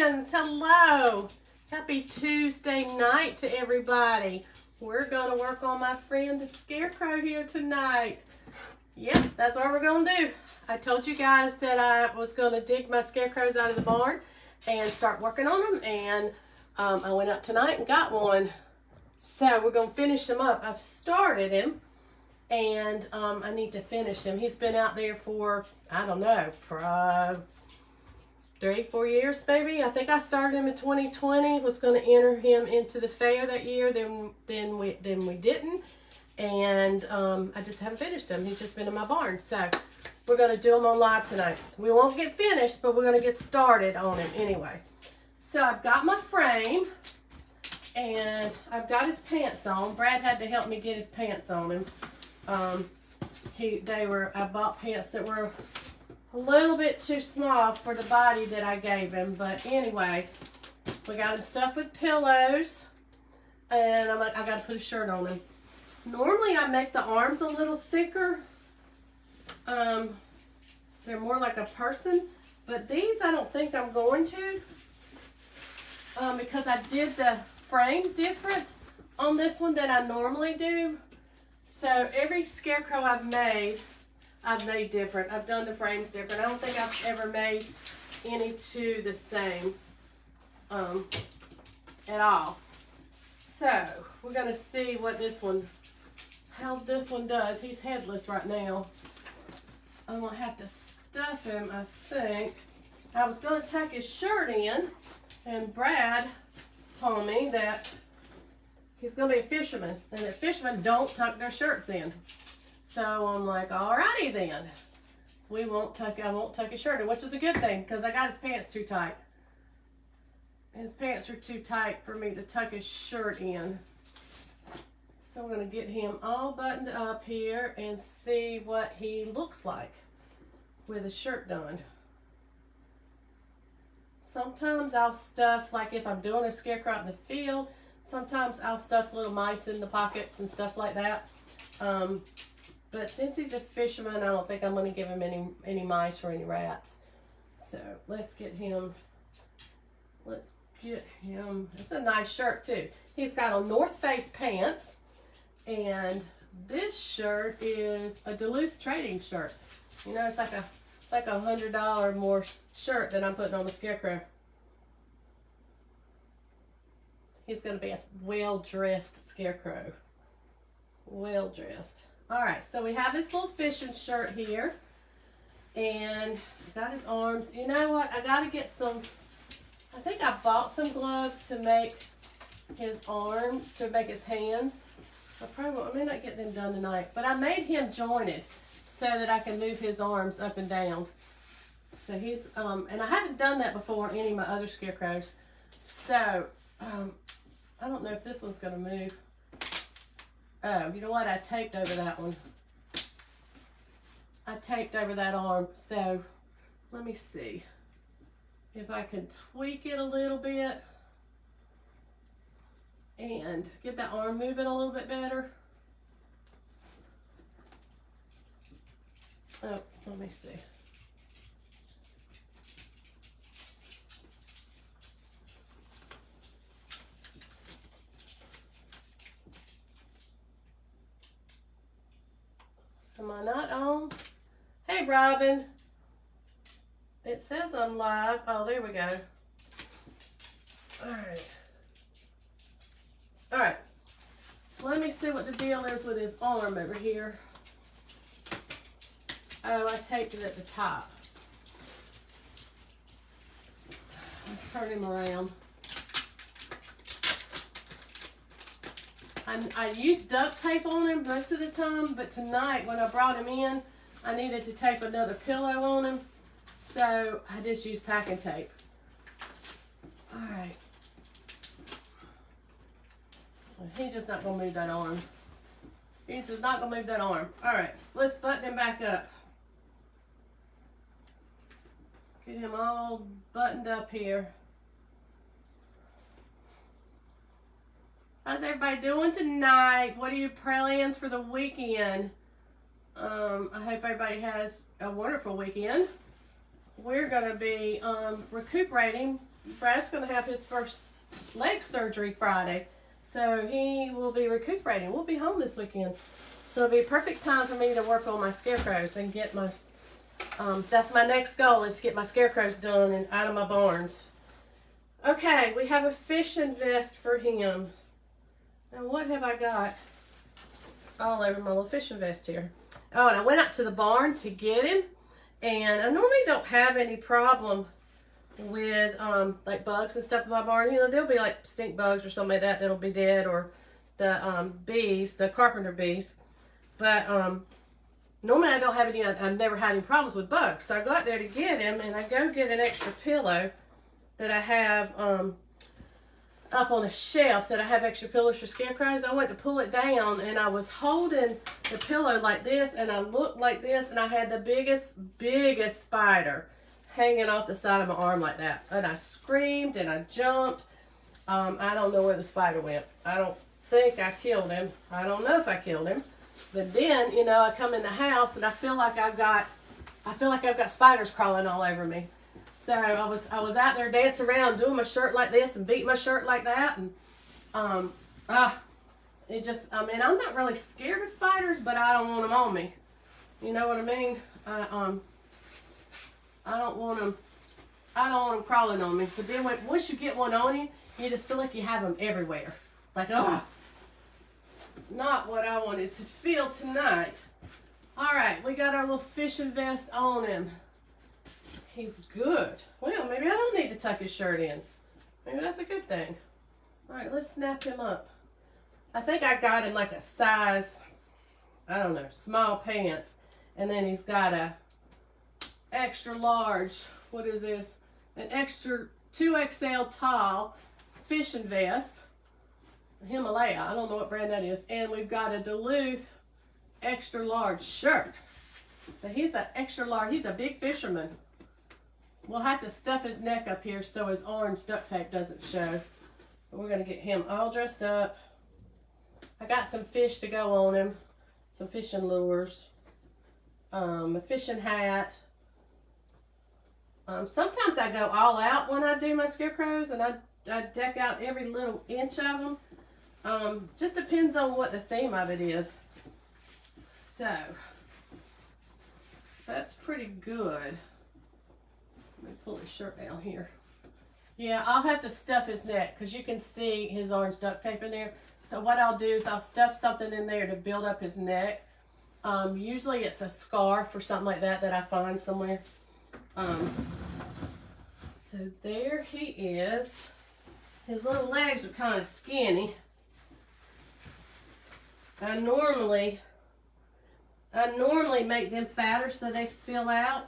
friends, hello. Happy Tuesday night to everybody. We're going to work on my friend the Scarecrow here tonight. Yep, that's what we're going to do. I told you guys that I was going to dig my scarecrows out of the barn and start working on them, and I went up tonight and got one. So we're going to finish him up. I've started him, and I need to finish him. He's been out there for, I don't know, for 3-4 years maybe. I think I started him in 2020. Was going to enter him into the fair that year. Then we didn't, and I just haven't finished him. He's just been in my barn. So we're going to do him on live tonight. We won't get finished, but we're going to get started on him anyway. So I've got my frame, and I've got his pants on. Brad had to help me get his pants on him. I bought pants that were a little bit too small for the body that I gave him, but anyway, we got him stuffed with pillows, and I got to put a shirt on him. Normally I make the arms a little thicker. They're more like a person, but these I don't think I'm going to, because I did the frame different on this one than I normally do. So every scarecrow I've made different. I've done the frames different. I don't think I've ever made any two the same at all. So we're going to see how this one does. He's headless right now. I'm going to have to stuff him, I think. I was going to tuck his shirt in, and Brad told me that he's going to be a fisherman, and that fishermen don't tuck their shirts in. So I'm like, alrighty then. I won't tuck his shirt in, which is a good thing, because I got his pants too tight. His pants are too tight for me to tuck his shirt in. So we're going to get him all buttoned up here and see what he looks like with his shirt done. Sometimes I'll stuff, like if I'm doing a scarecrow out in the field, sometimes I'll stuff little mice in the pockets and stuff like that. But since he's a fisherman, I don't think I'm going to give him any mice or any rats. So let's get him. It's a nice shirt too. He's got on North Face pants, and this shirt is a Duluth trading shirt. You know, it's like a $100 more shirt than I'm putting on the Scarecrow. He's going to be a well-dressed Scarecrow. Well-dressed. All right, so we have this little fishing shirt here, and got his arms. You know what? I got to get some. I think I bought some gloves to make his arms, to make his hands. I may not get them done tonight, but I made him jointed so that I can move his arms up and down. So he's and I haven't done that before on any of my other scarecrows. So I don't know if this one's going to move. Oh, you know what? I taped over that one. I taped over that arm. So let me see if I can tweak it a little bit and get that arm moving a little bit better. Oh, let me see. Am I not on? Hey, Robin. It says I'm live. Oh, there we go. All right. All right. Let me see what the deal is with his arm over here. Oh, I taped it at the top. Let's turn him around. I use duct tape on him most of the time, but tonight when I brought him in, I needed to tape another pillow on him, so I just used packing tape. All right. He's just not going to move that arm. He's just not going to move that arm. All right, let's button him back up. Get him all buttoned up here. How's everybody doing tonight? What are your plans for the weekend? I hope everybody has a wonderful weekend. We're going to be recuperating Brad's going to have his first leg surgery Friday. So he will be recuperating. We'll be home this weekend. So it'll be a perfect time for me to work on my scarecrows and get my, that's my next goal, is to get my scarecrows done and out of my barns. Okay, we have a fishing vest for him. Now what have I got all over my little fishing vest here? Oh, and I went out to the barn to get him. And I normally don't have any problem with like bugs and stuff in my barn. You know, there'll be like stink bugs or something like that that'll be dead, or the bees, the carpenter bees. But normally I don't have any, I've never had any problems with bugs. So I go out there to get him, and I go get an extra pillow that I have up on a shelf, that I have extra pillows for scarecrows. I went to pull it down, and I was holding the pillow like this, and I looked like this, and I had the biggest spider hanging off the side of my arm like that. And I screamed and I jumped. I don't know where the spider went. I don't think I killed him. I don't know if I killed him. But then, you know, I come in the house and I feel like I've got spiders crawling all over me. So I was out there dancing around, doing my shirt like this and beating my shirt like that, and it just, I mean, I'm not really scared of spiders, but I don't want them on me. You know what I mean? I don't want them crawling on me. But then once you get one on you, you just feel like you have them everywhere. Like, not what I wanted to feel tonight. All right, we got our little fishing vest on him. He's good. Well, maybe I don't need to tuck his shirt in. Maybe that's a good thing. All right, let's snap him up. I think I got him like a size, I don't know, small pants. And then he's got a extra large, what is this? An extra 2XL tall fishing vest. Himalaya, I don't know what brand that is. And we've got a Duluth extra large shirt. So he's an extra large, he's a big fisherman. We'll have to stuff his neck up here so his orange duct tape doesn't show. But we're going to get him all dressed up. I got some fish to go on him. Some fishing lures. A fishing hat. Sometimes I go all out when I do my scarecrows, and I deck out every little inch of them. Just depends on what the theme of it is. So, that's pretty good. Let me pull his shirt down here. Yeah, I'll have to stuff his neck because you can see his orange duct tape in there. So what I'll do is I'll stuff something in there to build up his neck. Usually it's a scarf or something like that I find somewhere. So there he is. His little legs are kind of skinny. I normally make them fatter so they fill out.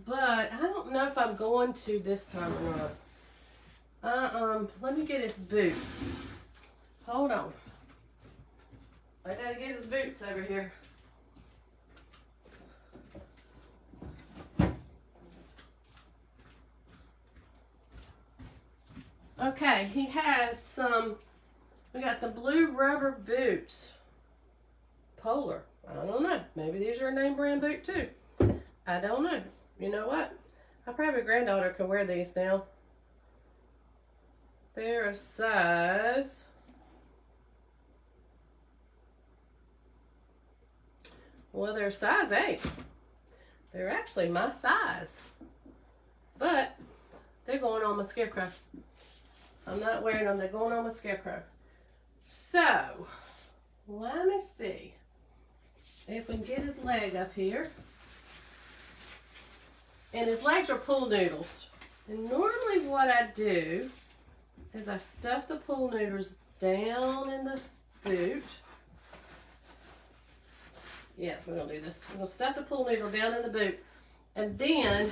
But I don't know if I'm going to this time or not. Let me get his boots. Hold on. I gotta get his boots over here. Okay, he has we got some blue rubber boots. Polar. I don't know. Maybe these are a name brand boot too. I don't know. You know what? I probably granddaughter can wear these now. They're a size. Well, they're size 8. They're actually my size. But they're going on my scarecrow. I'm not wearing them. They're going on my scarecrow. So, let me see if we can get his leg up here. And his legs are pool noodles. And normally what I do is I stuff the pool noodles down in the boot. Yeah, we're going to do this. We're going to stuff the pool noodle down in the boot. And then,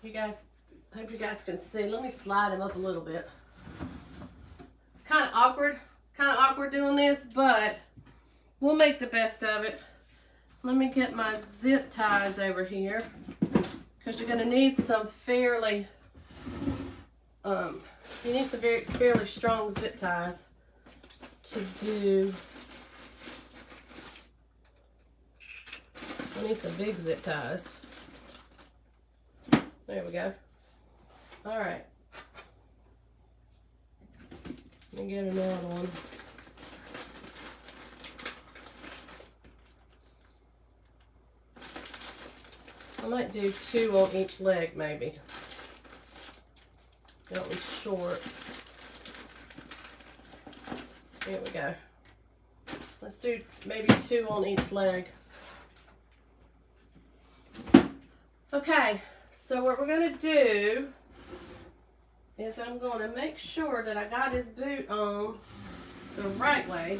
you guys, I hope you guys can see. Let me slide him up a little bit. It's kind of awkward doing this, but we'll make the best of it. Let me get my zip ties over here, because you're going to need some fairly, you need some fairly strong zip ties to do. I need some big zip ties. There we go. All right. Let me get another one. I might do 2 on each leg, maybe. Don't be short. There we go. Let's do maybe 2 on each leg. Okay, so what we're going to do is I'm going to make sure that I got his boot on the right way.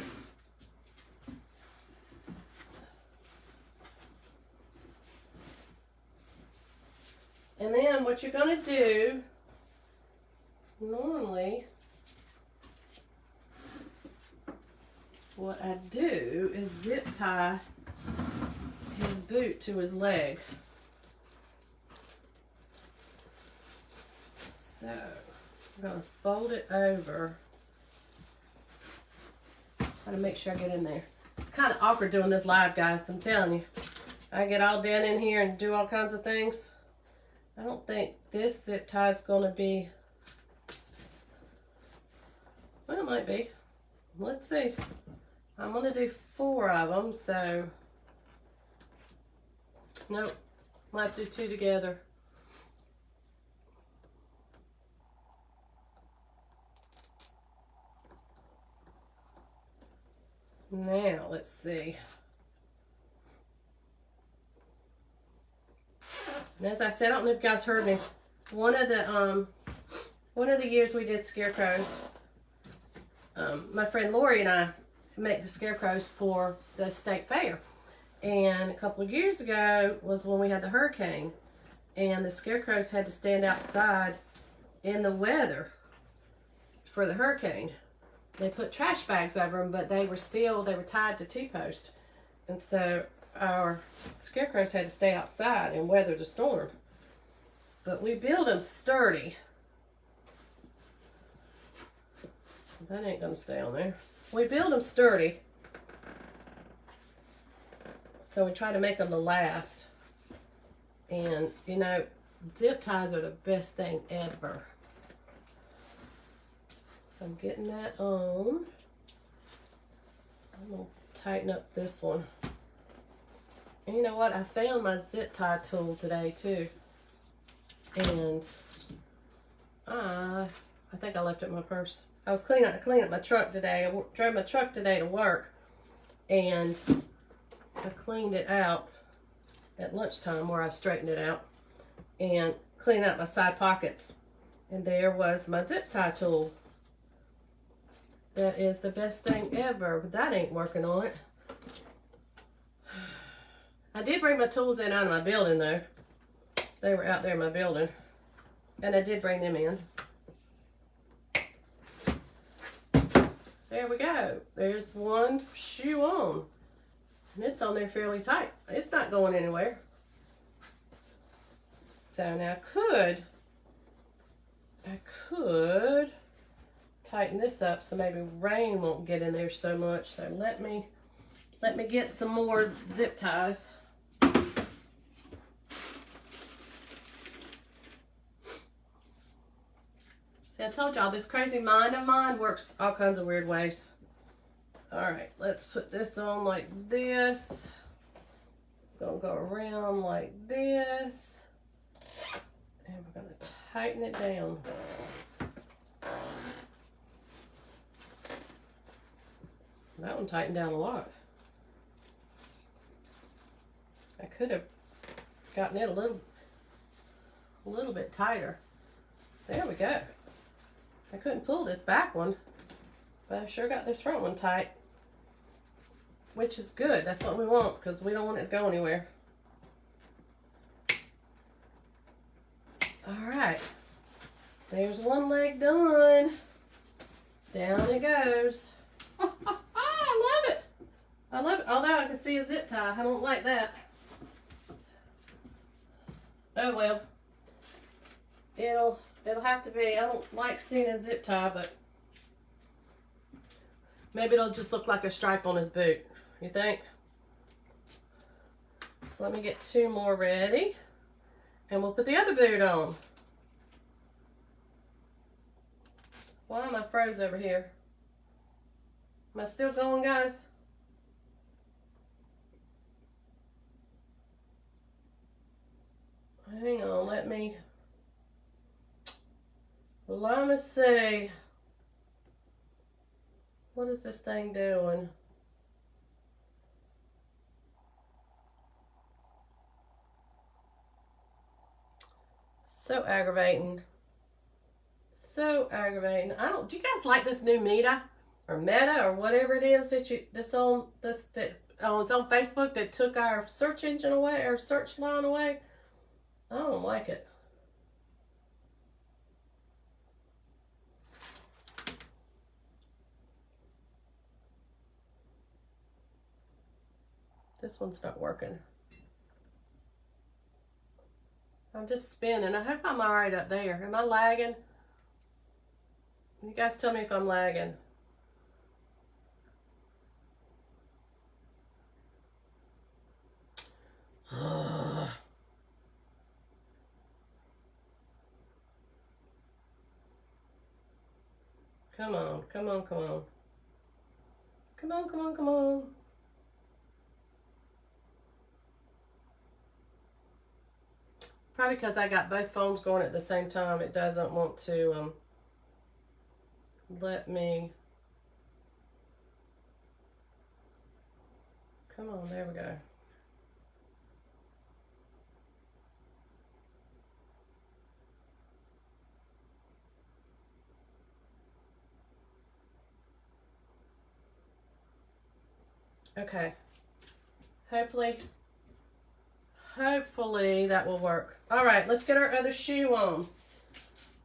And then what you're going to do, normally, what I do is zip tie his boot to his leg. So, I'm going to fold it over. Got to make sure I get in there. It's kind of awkward doing this live, guys, I'm telling you. I get all down in here and do all kinds of things. I don't think this zip tie is going to be, well, it might be. Let's see. I'm going to do 4 of them, so, nope, might have to do 2 together. Now, let's see. And as I said, I don't know if you guys heard me. One of the years we did scarecrows, my friend Lori and I make the scarecrows for the state fair. And a couple of years ago was when we had the hurricane, and the scarecrows had to stand outside in the weather for the hurricane. They put trash bags over them, but they were tied to T-post. And so our scarecrows had to stay outside and weather the storm. But we built them sturdy. That ain't gonna stay on there. We build them sturdy. So we try to make them to last. And, you know, zip ties are the best thing ever. So I'm getting that on. I'm going to tighten up this one. And you know what? I found my zip tie tool today too. And I think I left it in my purse. I was cleaning up my truck today. I drove my truck today to work. And I cleaned it out at lunchtime where I straightened it out. And cleaned out my side pockets. And there was my zip tie tool. That is the best thing ever, but that ain't working on it. I did bring my tools in out of my building though. They were out there in my building. And I did bring them in. There we go. There's one shoe on. And it's on there fairly tight. It's not going anywhere. So now I could tighten this up so maybe rain won't get in there so much. So let me get some more zip ties. See, I told y'all this crazy mind of mine works all kinds of weird ways. All right, let's put this on like this. Gonna go around like this. And we're gonna tighten it down. That one tightened down a lot. I could have gotten it a little bit tighter. There we go. I couldn't pull this back one, but I sure got this front one tight, which is good. That's what we want because we don't want it to go anywhere. All right, there's one leg done. Down it goes. I love it, although I can see a zip tie. I don't like that. Oh well. It'll have to be. I don't like seeing a zip tie, but maybe it'll just look like a stripe on his boot. You think? So let me get 2 more ready. And we'll put the other boot on. Why am I froze over here? Am I still going, guys? Hang on, let me see. What is this thing doing? So aggravating. So aggravating. Do you guys like this new Meta or Meta or whatever it is that it's on Facebook that took our search engine away, our search line away? I don't like it. This one's not working. I'm just spinning. I hope I'm all right up there. Am I lagging? You guys tell me if I'm lagging. Come on, come on, come on. Come on, come on, come on. Probably because I got both phones going at the same time, it doesn't want to let me. Come on, there we go. Okay. Hopefully that will work. All right, let's get our other shoe on.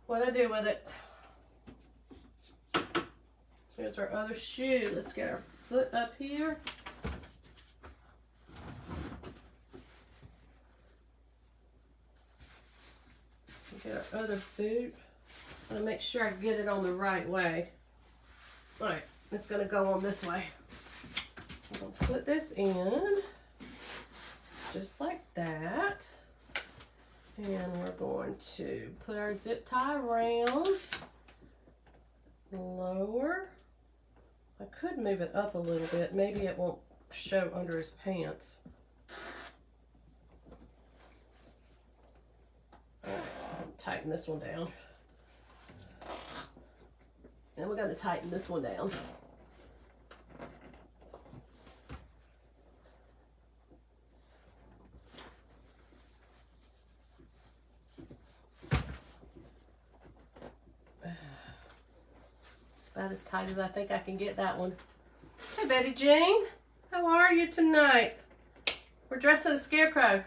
What do I do with it? Here's our other shoe. Let's get our foot up here. Get our other boot. I'm gonna make sure I get it on the right way. All right, it's gonna go on this way. I'm gonna put this in just like that. And we're going to put our zip tie around, lower. I could move it up a little bit. Maybe it won't show under his pants. All right, I'll tighten this one down. And we're going to tighten this one down. About as tight as I think I can get that one. Hey Betty Jean, how are you tonight? We're dressing a Scarecrow.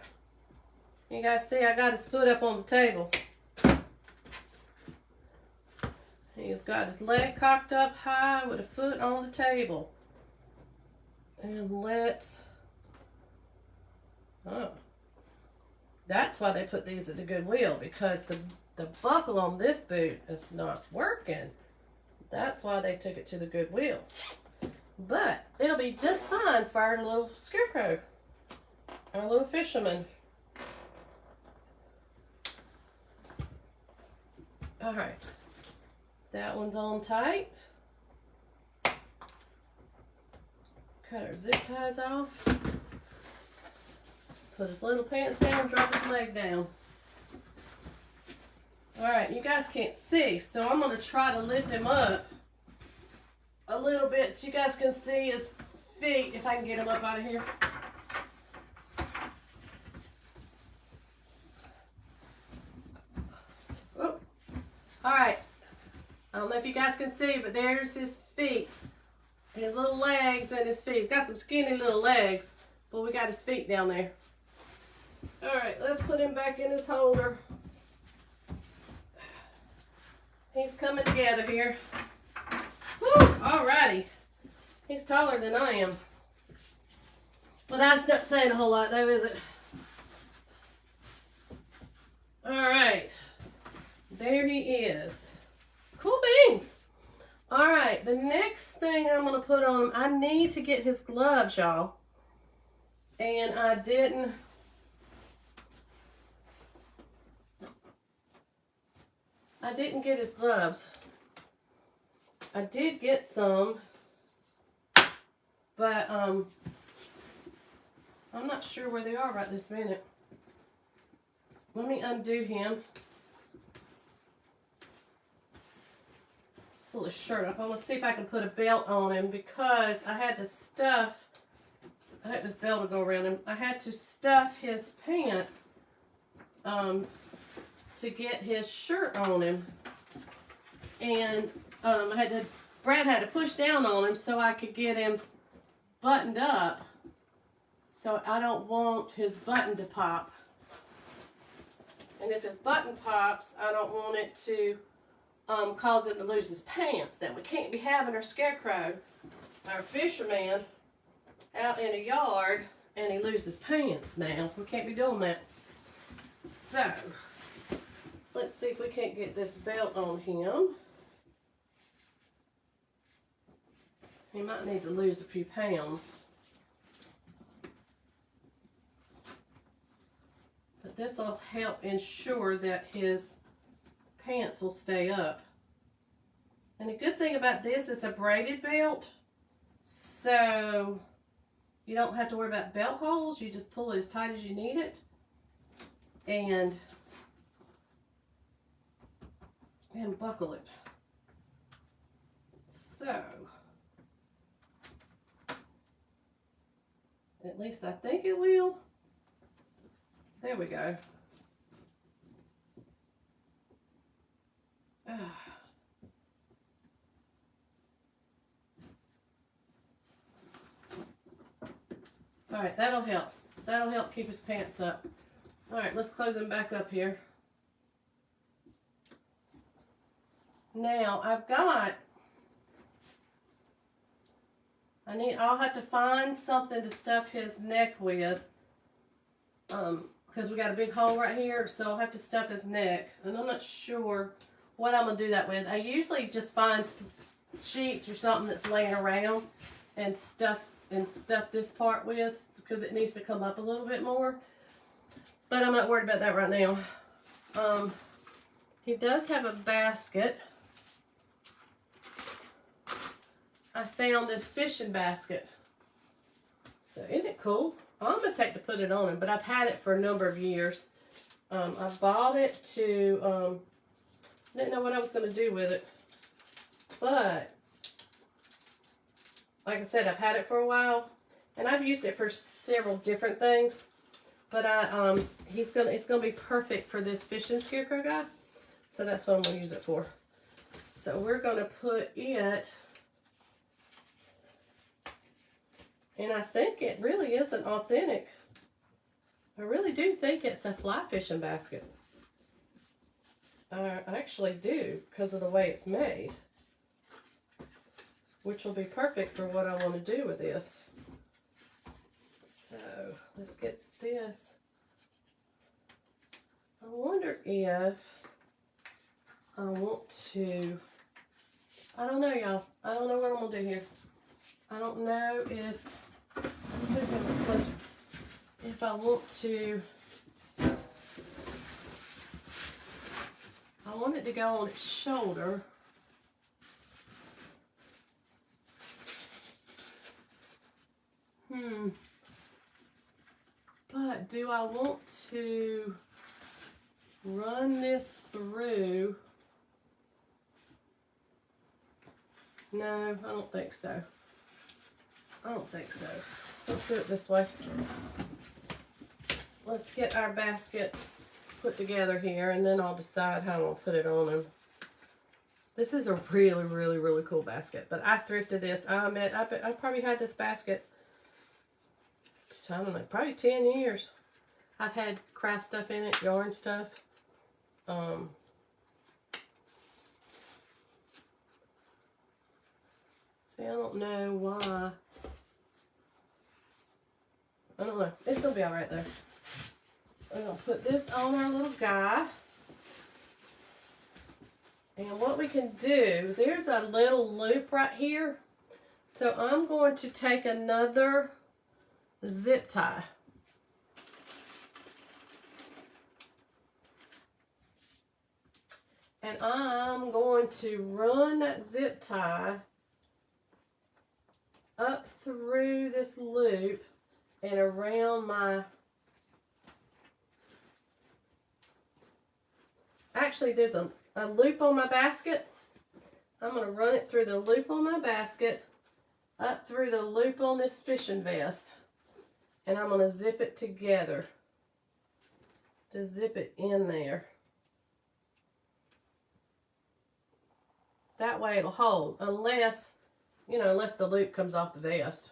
You guys see I got his foot up on the table. He's got his leg cocked up high with a foot on the table. And that's why they put these at the Goodwill, because the buckle on this boot is not working. That's why they took it to the Goodwill. But it'll be just fine for our little Scarecrow, our little fisherman. All right, that one's on tight. Cut our zip ties off. Put his little pants down, drop his leg down. All right, you guys can't see, so I'm going to try to lift him up a little bit so you guys can see his feet, if I can get him up out of here. Oh. All right, I don't know if you guys can see, but there's his feet, his little legs and his feet. He's got some skinny little legs, but we got his feet down there. All right, let's put him back in his holder. He's coming together here. Woo, alrighty. He's taller than I am. Well, that's not saying a whole lot though, is it? Alright. There he is. Cool beans. Alright, the next thing I'm going to put on him, I need to get his gloves, y'all. And I didn't. I didn't get his gloves. I did get some, but I'm not sure where they are right this minute. Let me undo him. Pull his shirt up. I want to see if I can put a belt on him because I had to stuff, I hope this belt will go around him. I had to stuff his pants to get his shirt on him. And Brad had to push down on him so I could get him buttoned up. So I don't want his button to pop. And if his button pops, I don't want it to cause him to lose his pants. Then we can't be having our Scarecrow, our fisherman, out in a yard and he loses pants now. We can't be doing that. So, let's see if we can't get this belt on him. He might need to lose a few pounds. But this will help ensure that his pants will stay up. And the good thing about this is a braided belt, so you don't have to worry about belt holes. You just pull it as tight as you need it and buckle it. So, at least I think it will. There we go. All right, that'll help. That'll help keep his pants up. All right, let's close him back up here. Now, I'll have to find something to stuff his neck with. Because we got a big hole right here, so I'll have to stuff his neck. And I'm not sure what I'm going to do that with. I usually just find sheets or something that's laying around and stuff this part with, because it needs to come up a little bit more. But I'm not worried about that right now. He does have a basket. I found this fishing basket. So isn't it cool? I almost hate to put it on him, but I've had it for a number of years. I bought it to, didn't know what I was going to do with it. But, like I said, I've had it for a while. And I've used it for several different things. But it's gonna be perfect for this fishing Scarecrow guy. So that's what I'm gonna use it for. So we're gonna put it, and I think it really is an authentic. I really do think it's a fly fishing basket. I actually do, because of the way it's made. Which will be perfect for what I want to do with this. So, let's get this. I wonder if I want to, I don't know, y'all. I don't know what I'm going to do here. I don't know if I want to, I want it to go on its shoulder. But do I want to run this through? No, I don't think so. I don't think so. Let's do it this way. Let's get our basket put together here, and then I'll decide how I'm going to put it on him. This is a really, really, really cool basket. But I thrifted this. I probably had this basket, I don't know, probably 10 years. I've had craft stuff in it, yarn stuff. See, I don't know why. I don't know. It's going to be all right, though. I'm going to put this on our little guy. And what we can do, there's a little loop right here. So I'm going to take another zip tie. And I'm going to run that zip tie up through this loop and around my, actually there's a loop on my basket. I'm going to run it through the loop on my basket, up through the loop on this fishing vest, and I'm going to zip it together. Just zip it in there. That way it'll hold, unless, you know, unless the loop comes off the vest.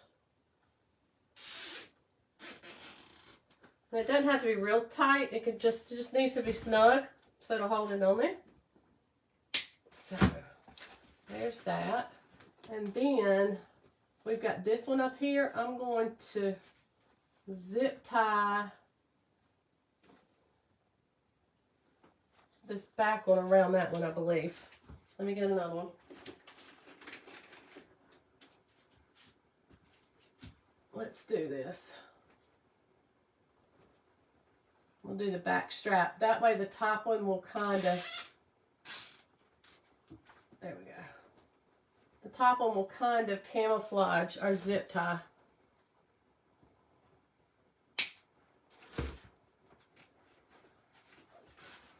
And it doesn't have to be real tight. It just needs to be snug, so it'll hold it on there. So there's that. And then we've got this one up here. I'm going to zip tie this back one around that one, I believe. Let me get another one. Let's do this. We'll do the back strap. That way the top one will kind of, there we go. The top one will kind of camouflage our zip tie.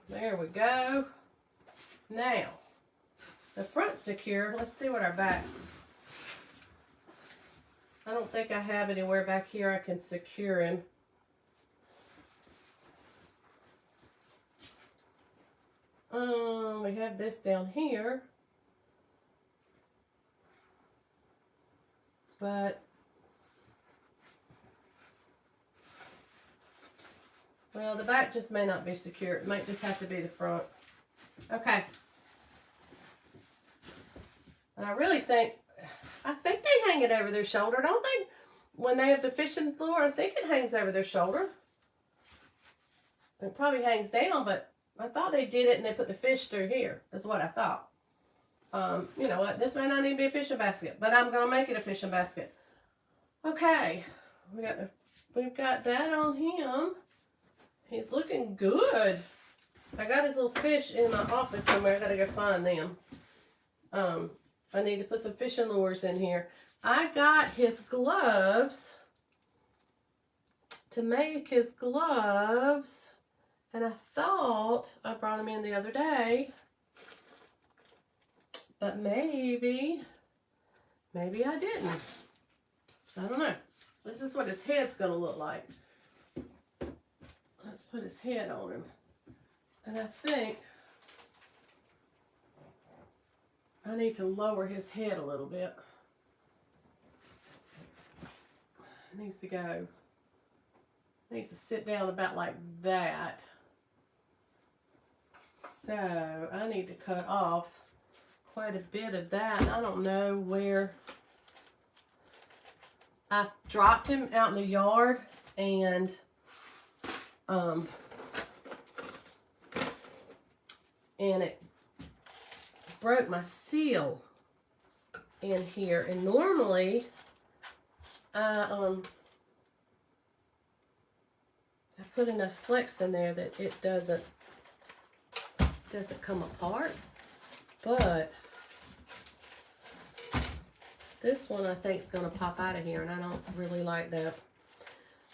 There we go. Now, the front's secure. Let's see what our back. I don't think I have anywhere back here I can secure him. We have this down here. But, well, the back just may not be secure. It might just have to be the front. Okay. And I really think, they hang it over their shoulder, don't they? When they have the fishing lure, I think it hangs over their shoulder. It probably hangs down, but I thought they did it and they put the fish through here, is what I thought. You know what, this may not even be a fishing basket, but I'm going to make it a fishing basket. Okay, we've got that on him. He's looking good. I got his little fish in my office somewhere. I got to go find them. I need to put some fishing lures in here. I got his gloves to make his gloves, and I thought I brought them in the other day. But maybe I didn't. I don't know. This is what his head's going to look like. Let's put his head on him. And I think I need to lower his head a little bit. It needs to go, it needs to sit down about like that. So I need to cut off quite a bit of that. I don't know where. I dropped him out in the yard and it broke my seal in here. And normally I put enough flex in there that it doesn't come apart, but this one I think is going to pop out of here, and I don't really like that.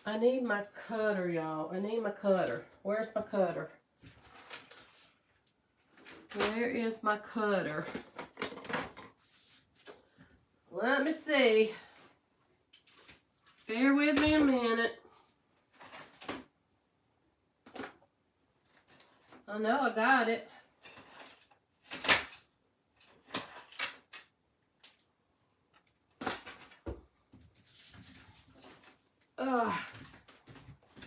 I need my cutter, y'all. I need my cutter. Where's my cutter? Where is my cutter? Let me see. Bear with me a minute. I know I got it.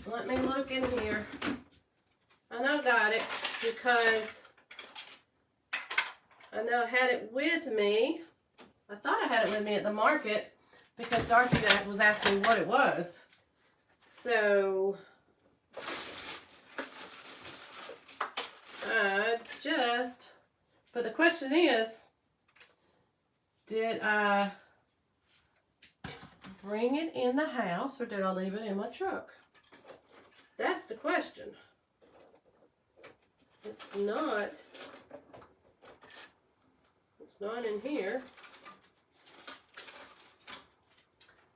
Let me look in here. I know I got it because I know I had it with me. I thought I had it with me at the market because Dorothy was asking what it was. So but the question is, did I bring it in the house or did I leave it in my truck? That's the question. It's not It's not in here.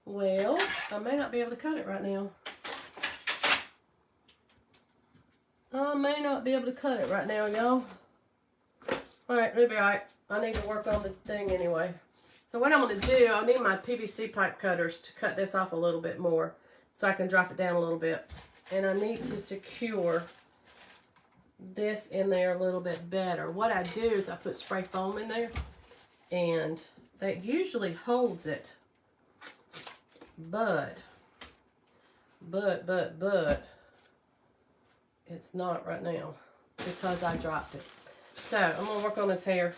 Well, I may not be able to cut it right now. I may not be able to cut it right now, y'all. Alright, it'll be alright. I need to work on the thing anyway. So what I'm going to do, I need my PVC pipe cutters to cut this off a little bit more so I can drop it down a little bit. And I need to secure this in there a little bit better. What I do is I put spray foam in there, and that usually holds it. But it's not right now because I dropped it. So I'm going to work on his hair.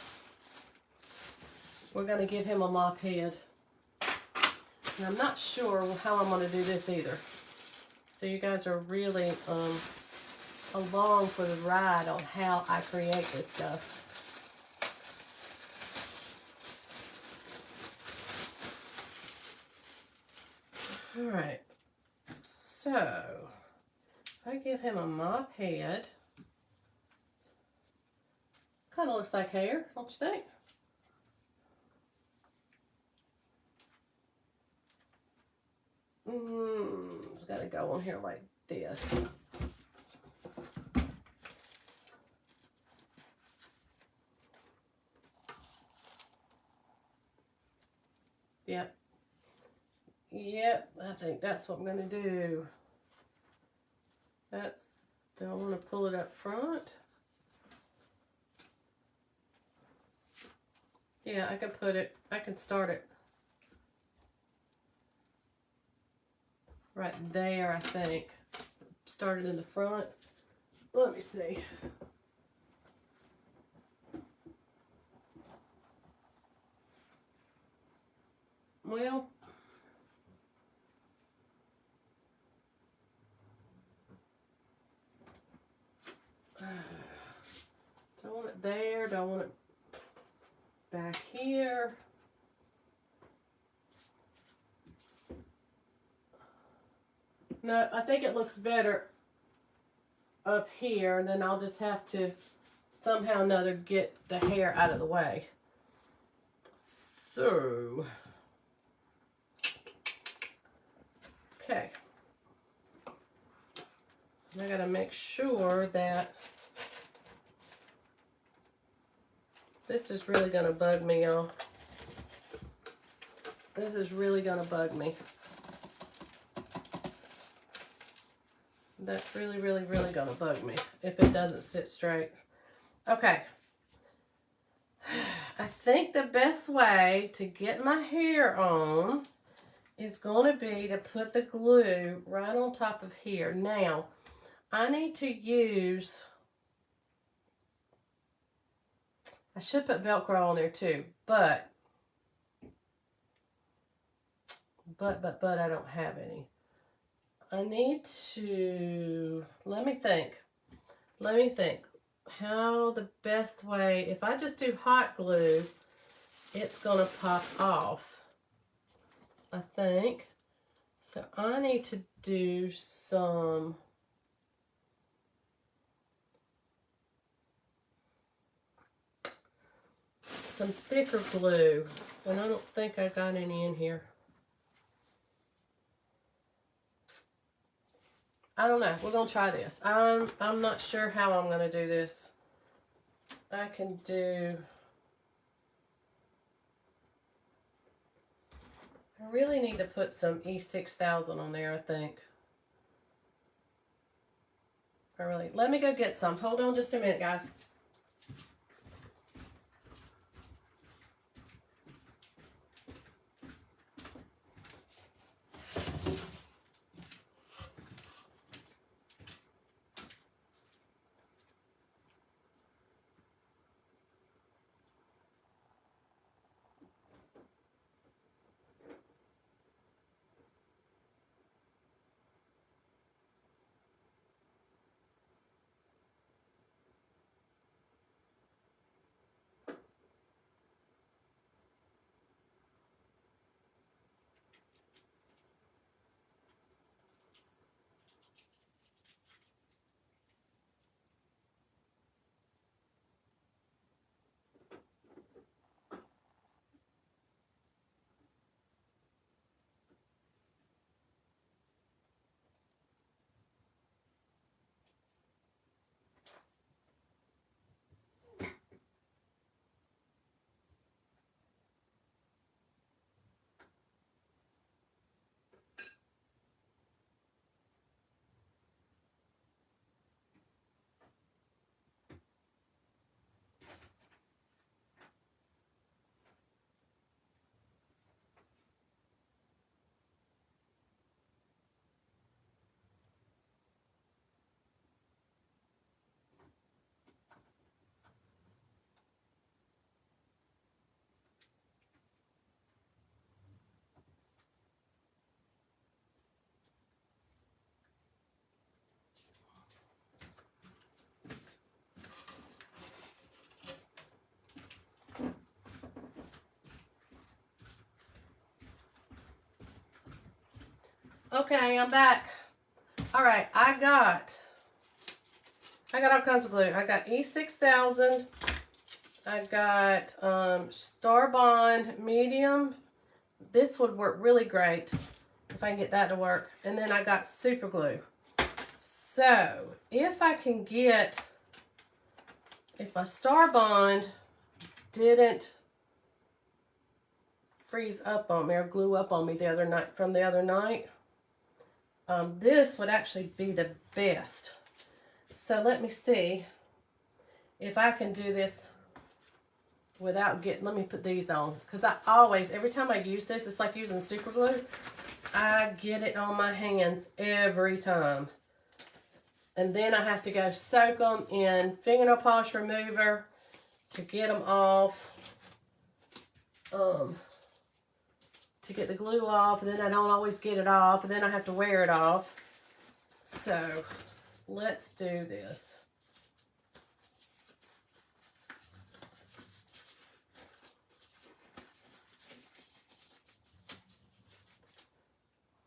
We're going to give him a mop head. And I'm not sure how I'm going to do this either. So you guys are really along for the ride on how I create this stuff. Alright. So, if I give him a mop head, kind of looks like hair, don't you think? It's got to go on here like this. Yep. Yep, I think that's what I'm going to do. Do I want to pull it up front? Yeah, I can start it right there, I think. Start it in the front. Let me see. Well, do I want it there? Do I want it back here? No, I think it looks better up here, and then I'll just have to somehow or another get the hair out of the way. So, okay. I gotta make sure that this is really gonna bug me, y'all. This is really gonna bug me. That's really, really, really gonna bug me if it doesn't sit straight. Okay. I think the best way to get my hair on is going to be to put the glue right on top of here. Now, I need to use, I should put Velcro on there too, but I don't have any. I need to, let me think how the best way, if I just do hot glue, it's gonna pop off, I think. So I need to do some thicker glue, and I don't think I got any in here. I don't know. We're gonna try this. I'm not sure how I'm gonna do this. I really need to put some E6000 on there, I think. Let me go get some. Hold on just a minute, guys. Okay, I'm back. All right, I got all kinds of glue. I got E6000. I got Star Bond medium. This would work really great if I can get that to work. And then I got super glue. So if I can get, if my Star Bond didn't freeze up on me or glue up on me the other night from the other night, this would actually be the best. So let me see if I can do this without getting, let me put these on. Because I always, every time I use this, it's like using super glue. I get it on my hands every time. And then I have to go soak them in fingernail polish remover to get them off. To get the glue off, and then I don't always get it off, and then I have to wear it off. So let's do this.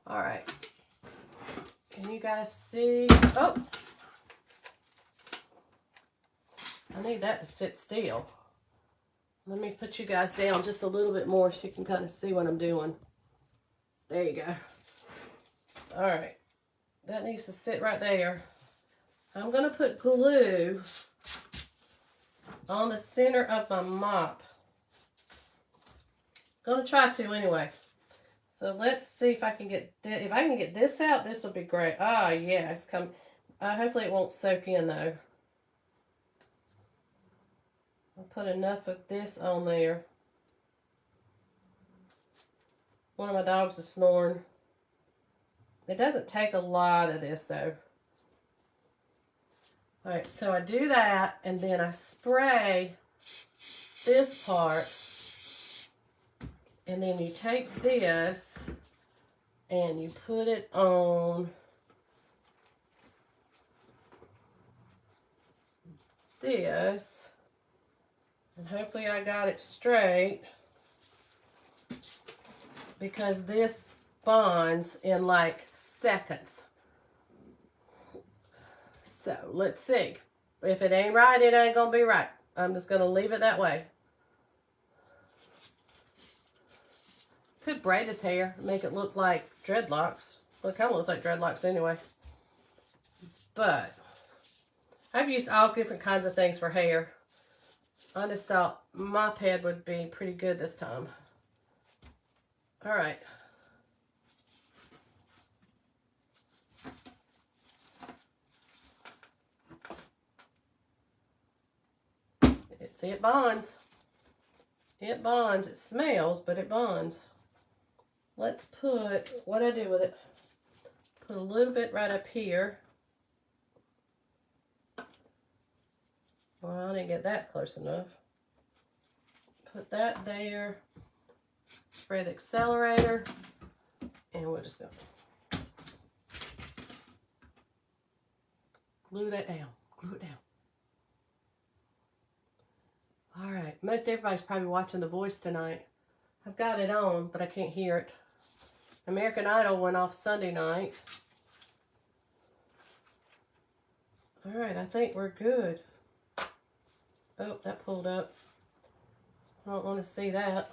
All right. Can you guys see? Oh, I need that to sit still. Let me put you guys down just a little bit more so you can kind of see what I'm doing. There you go. All right. That needs to sit right there. I'm going to put glue on the center of my mop. Going to try to anyway. So let's see if I can get this. If I can get this out, this will be great. Ah, yeah, it's come. Hopefully it won't soak in though. I'll put enough of this on there. One of my dogs is snoring. It doesn't take a lot of this though. Alright, so I do that and then I spray this part. And then you take this and you put it on this. And hopefully I got it straight, because this bonds in like seconds. So let's see. If it ain't right, it ain't gonna be right. I'm just gonna leave it that way. Could braid his hair, make it look like dreadlocks. Well, it kind of looks like dreadlocks anyway. But I've used all different kinds of things for hair. I just thought mop head would be pretty good this time. All right. See, it bonds. It bonds. It smells, but it bonds. Let's put, what I do with it, put a little bit right up here. Well, I didn't get that close enough. Put that there. Spray the accelerator. And we'll just go. Glue that down. Glue it down. All right. Most everybody's probably watching The Voice tonight. I've got it on, but I can't hear it. American Idol went off Sunday night. All right. I think we're good. Oh, that pulled up. I don't want to see that.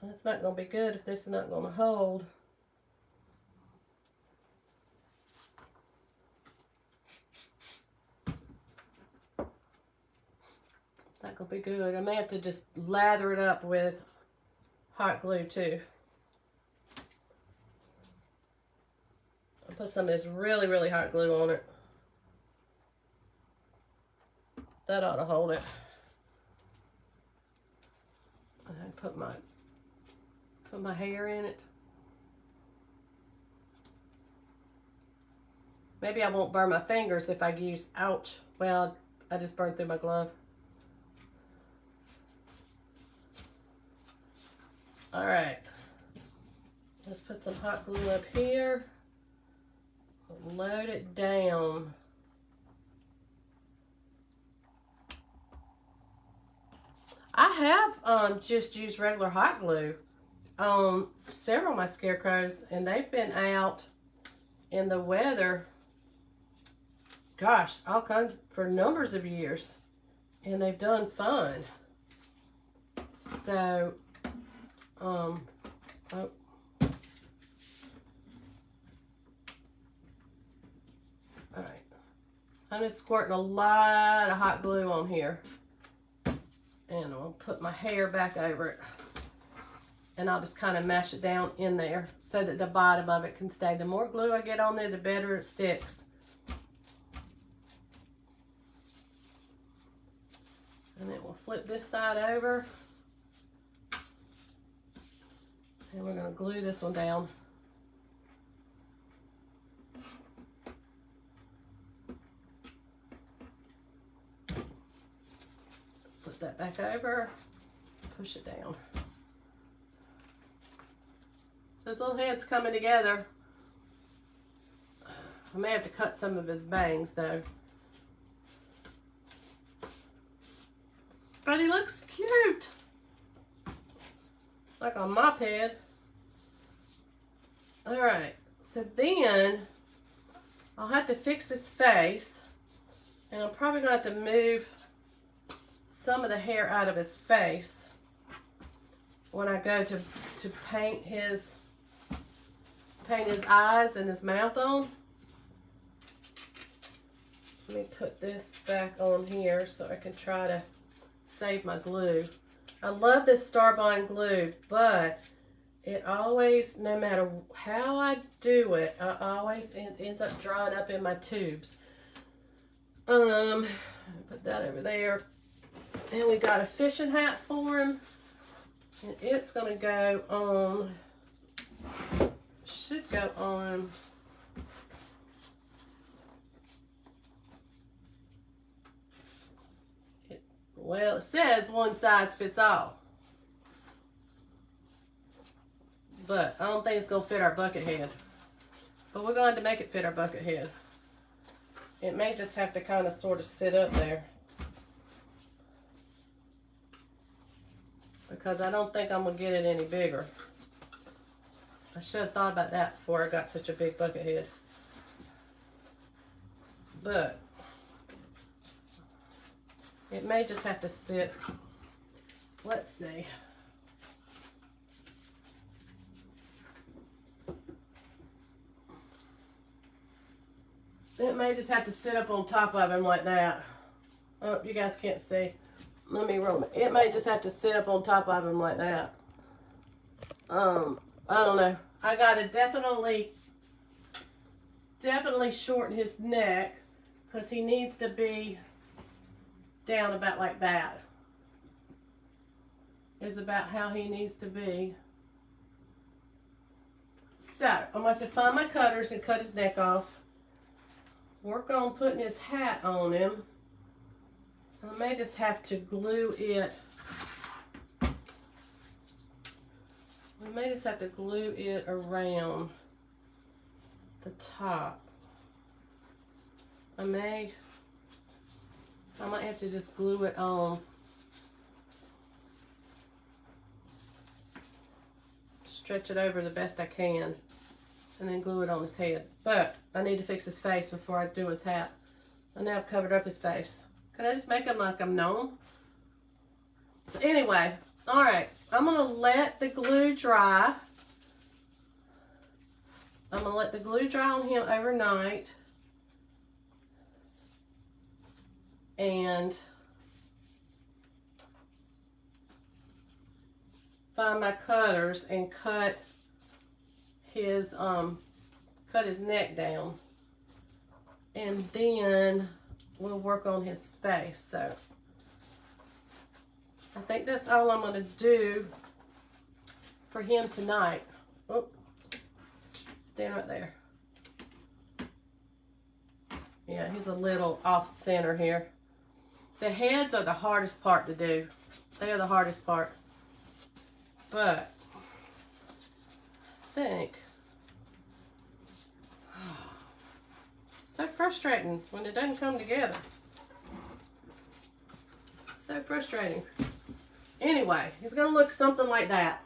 That's not going to be good if this is not going to hold. Not going to be good. I may have to just lather it up with hot glue too. I'll put some of this really, really hot glue on it. That ought to hold it. And I put my hair in it. Maybe I won't burn my fingers if I use, ouch. Well, I just burned through my glove. All right. Let's put some hot glue up here. Load it down. I have just used regular hot glue. on several of my scarecrows, and they've been out in the weather, gosh, all kinds, for numbers of years, and they've done fine. So, oh. All right, I'm just squirting a lot of hot glue on here, and I'll put my hair back over it, and I'll just kind of mash it down in there so that the bottom of it can stay. The more glue I get on there, the better it sticks. And then we'll flip this side over, and we're going to glue this one down. That back over, push it down. So his little head's coming together. I may have to cut some of his bangs though. But he looks cute. Like a mop head. Alright, so then I'll have to fix his face. And I'm probably going to have to move some of the hair out of his face when I go to paint his eyes and his mouth on. Let me put this back on here so I can try to save my glue. I love this Star-Bond glue, but it always, no matter how I do it, it ends up drying up in my tubes. Put that over there. And we got a fishing hat for him, and it's going to go on, should go on, well, it says one size fits all, but I don't think it's going to fit our bucket head, but we're going to make it fit our bucket head. It may just have to kind of sort of sit up there, because I don't think I'm going to get it any bigger. I should have thought about that before I got such a big bucket head. But it may just have to sit. Let's see. It may just have to sit up on top of him like that. Oh, you guys can't see. Let me roll it. It may just have to sit up on top of him like that. I don't know. I gotta definitely shorten his neck, because he needs to be down about like that. Is about how he needs to be. So I'm going to have to find my cutters and cut his neck off. Work on putting his hat on him. I may just have to glue it. We may just have to glue it around the top. I might have to just glue it on. Stretch it over the best I can, and then glue it on his head. But I need to fix his face before I do his hat. And now I've covered up his face. Can I just make him like I'm known? Anyway, all right. I'm going to let the glue dry. I'm going to let the glue dry on him overnight. And find my cutters and cut his neck down. And then we'll work on his face. So I think that's all I'm going to do for him tonight. Oh, stand right there. Yeah, he's a little off center here. The heads are the hardest part to do. They are the hardest part. But I think so frustrating when it doesn't come together. So frustrating. Anyway, he's going to look something like that.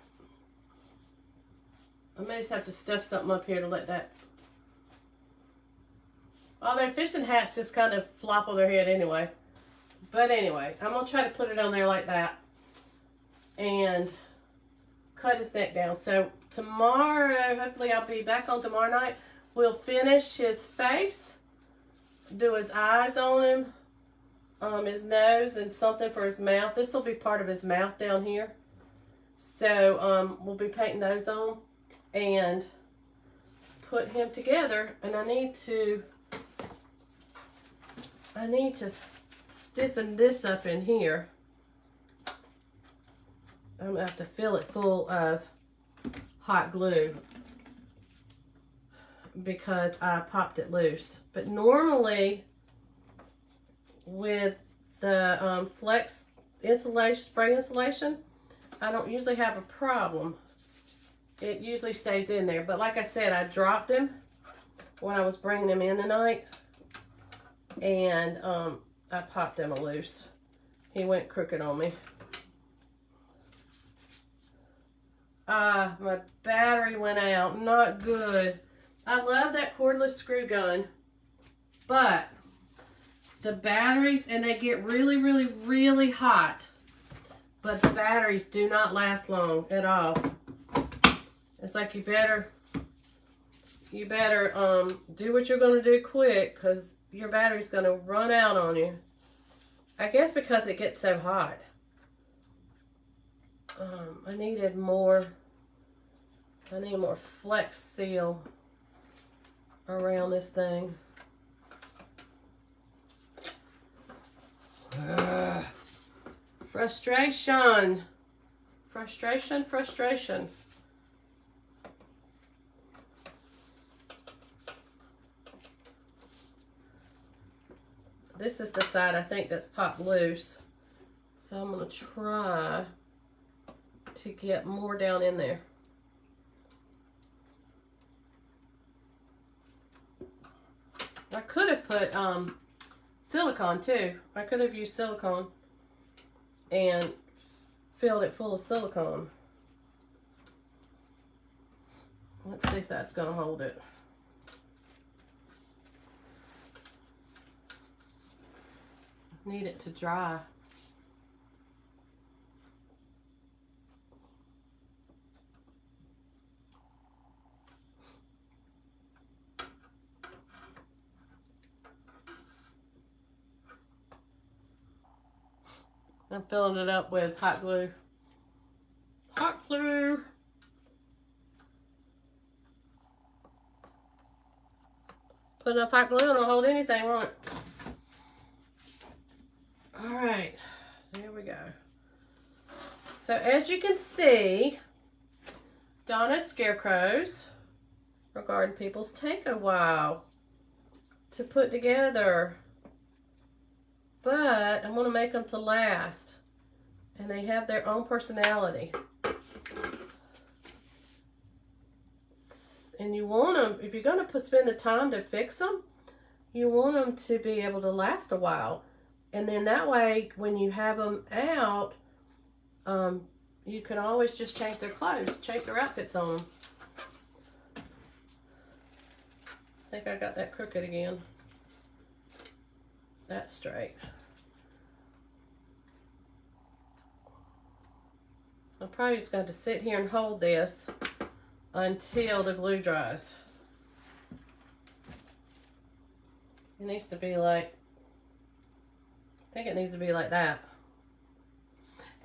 I may just have to stuff something up here to let that. Although fishing hats just kind of flop on their head anyway. But anyway, I'm going to try to put it on there like that. And cut his neck down. So tomorrow, hopefully I'll be back on tomorrow night. We'll finish his face. Do his eyes on him. His nose and something for his mouth. This will be part of his mouth down here. So we'll be painting those on. And put him together. And I need to stiffen this up in here. I'm going to have to fill it full of hot glue because I popped it loose. But normally with the flex insulation, spray insulation, I don't usually have a problem. It usually stays in there. But like I said, I dropped him when I was bringing him in tonight. And I popped him loose. He went crooked on me. My battery went out. Not good. I love that cordless screw gun. But the batteries, and they get really, really, really hot. But the batteries do not last long at all. It's like you better do what you're going to do quick, because your battery's going to run out on you. I guess because it gets so hot. I need more Flex Seal around this thing. Frustration. Frustration. This is the side I think that's popped loose. So I'm going to try to get more down in there. I could have put silicone too. I could have used silicone and filled it full of silicone. Let's see if that's going to hold it. Need it to dry. I'm filling it up with hot glue. Hot glue. Put enough hot glue and it'll hold anything, won't it? Alright, there we go. So as you can see, Donna's scarecrows or garden peoples take a while to put together. But I'm going to make them to last. And they have their own personality. And you want them, if you're going to spend the time to fix them, you want them to be able to last a while. And then that way, when you have them out, you can always just change their clothes, change their outfits on them. I think I got that crooked again. That's straight. I'm probably just going to sit here and hold this until the glue dries. It needs to be like, I think it needs to be like that.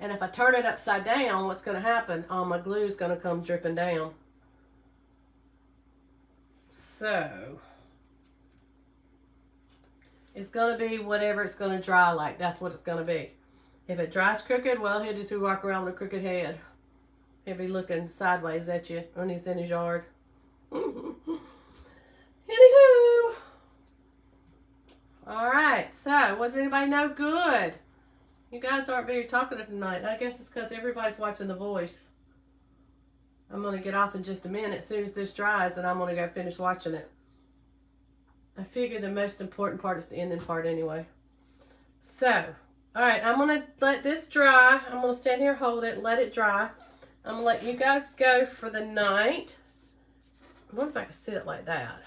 And if I turn it upside down, what's going to happen? All my glue is going to come dripping down. So it's going to be whatever it's going to dry like. That's what it's going to be. If it dries crooked, well, he'll just walk around with a crooked head. He'll be looking sideways at you when he's in his yard. Anywho. Alright, so, was anybody no good? You guys aren't very talkative tonight. I guess it's because everybody's watching The Voice. I'm going to get off in just a minute as soon as this dries, and I'm going to go finish watching it. I figure the most important part is the ending part anyway. So, alright, I'm going to let this dry. I'm going to stand here, hold it, let it dry. I'm going to let you guys go for the night. I wonder if I could sit it like that.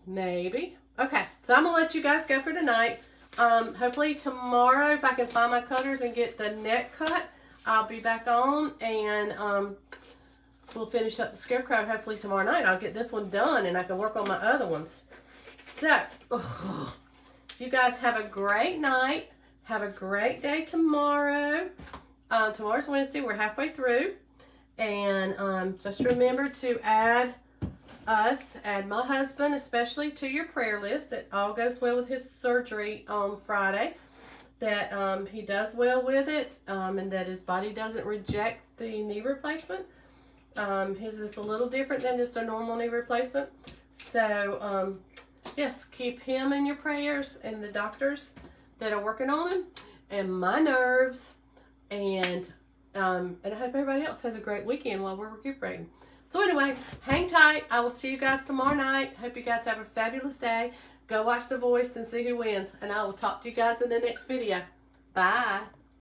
Maybe. Okay, so I'm going to let you guys go for tonight. Hopefully tomorrow, if I can find my cutters and get the neck cut, I'll be back on, and we'll finish up the Scarecrow hopefully tomorrow night. I'll get this one done, and I can work on my other ones. So, you guys have a great night. Have a great day tomorrow. Tomorrow's Wednesday. We're halfway through. And just remember to add my husband especially, to your prayer list. It all goes well with his surgery on Friday. That he does well with it, and that his body doesn't reject the knee replacement. His is a little different than just a normal knee replacement. So, yes, keep him in your prayers, and the doctors that are working on him, and my nerves, and I hope everybody else has a great weekend while we're recuperating. So anyway, hang tight. I will see you guys tomorrow night. Hope you guys have a fabulous day. Go watch The Voice and see who wins, and I will talk to you guys in the next video. Bye.